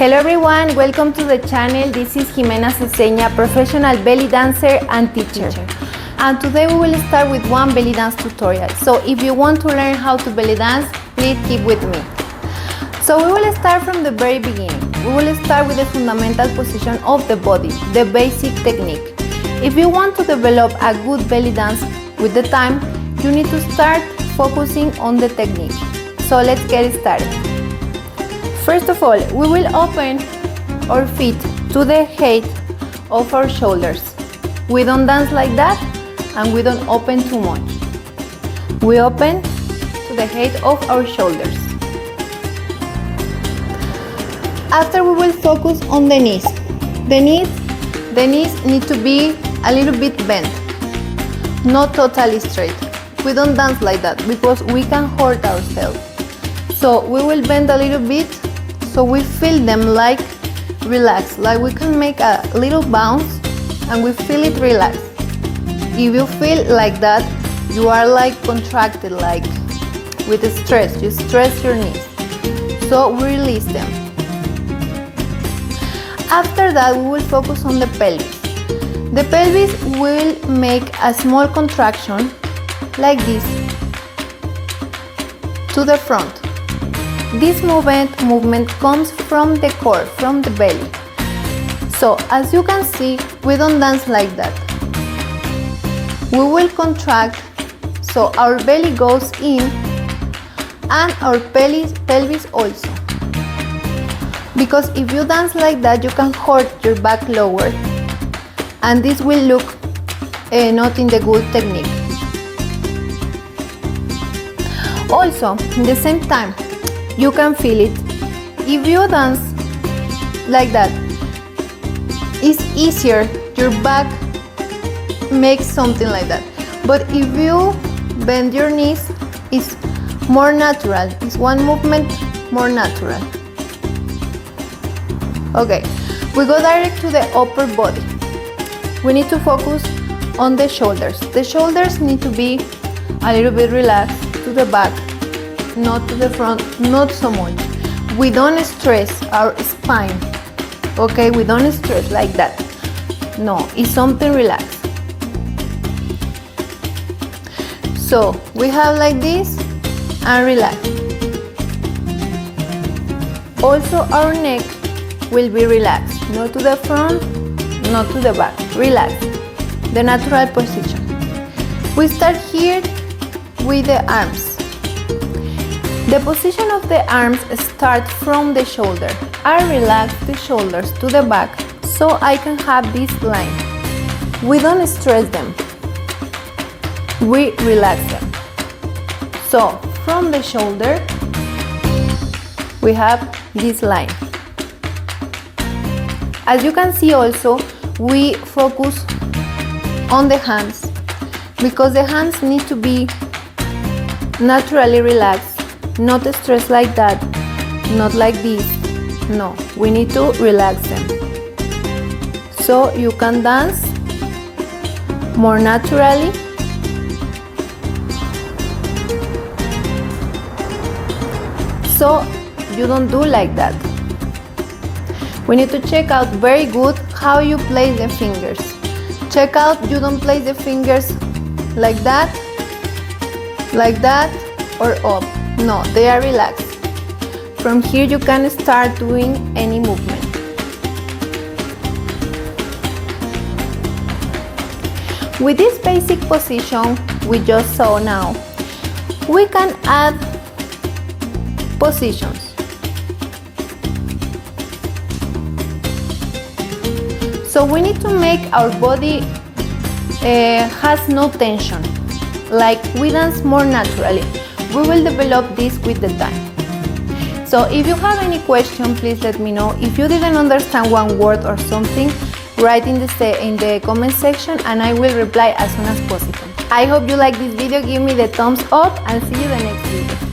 Hello everyone, welcome to the channel. This is Jimena Ceceña, professional belly dancer and teacher. And today we will start with one belly dance tutorial. So if you want to learn how to belly dance, please keep with me. So we will start from the very beginning. We will start with the fundamental position of the body, the basic technique. If you want to develop a good belly dance with the time, you need to start focusing on the technique. So let's get started. First of all, we will open our feet to the height of our shoulders. We don't dance like that and we don't open too much. We open to the height of our shoulders. After we will focus on the knees. The knees need to be a little bit bent, not totally straight. We don't dance like that because we can hurt ourselves. So we will bend a little bit so we feel them like relaxed, like we can make a little bounce and we feel it relaxed. If you feel like that, you are like contracted, like with stress, you stress your knees. So we release them. After that, we will focus on the pelvis. The pelvis will make a small contraction like this to the front. This movement comes from the core, from the belly. So as you can see, we don't dance like that. We will contract so our belly goes in and our pelvis also. Because if you dance like that, you can hurt your back lower and this will look not in the good technique. Also, at the same time, you can feel it. If you dance like that, it's easier, your back makes something like that. But if you bend your knees, it's more natural. It's one movement more natural. Okay, we go direct to the upper body. We need to focus on the shoulders. The shoulders need to be a little bit relaxed to the back, not to the front, not so much. We don't stress our spine, okay? We don't stress like that. No, it's something relaxed. So we have like this and relax. Also our neck will be relaxed, not to the front, not to the back. Relax, the natural position. We start here with the arms. The position of the arms starts from the shoulder. I relax the shoulders to the back so I can have this line. We don't stress them. We relax them. So from the shoulder, we have this line. As you can see also, we focus on the hands because the hands need to be naturally relaxed. Not stressed like that, not like this. No, we need to relax them. So you can dance more naturally. So you don't do like that. We need to check out very good how you place the fingers. Check out you don't place the fingers like that, or up. No, they are relaxed. From here you can start doing any movement. With this basic position we just saw now, we can add positions. So we need to make our body has no tension, like we dance more naturally. We will develop this with the time. So if you have any question, please let me know. If you didn't understand one word or something, write in the comment section and I will reply as soon as possible. I hope you like this video. Give me the thumbs up and see you in the next video.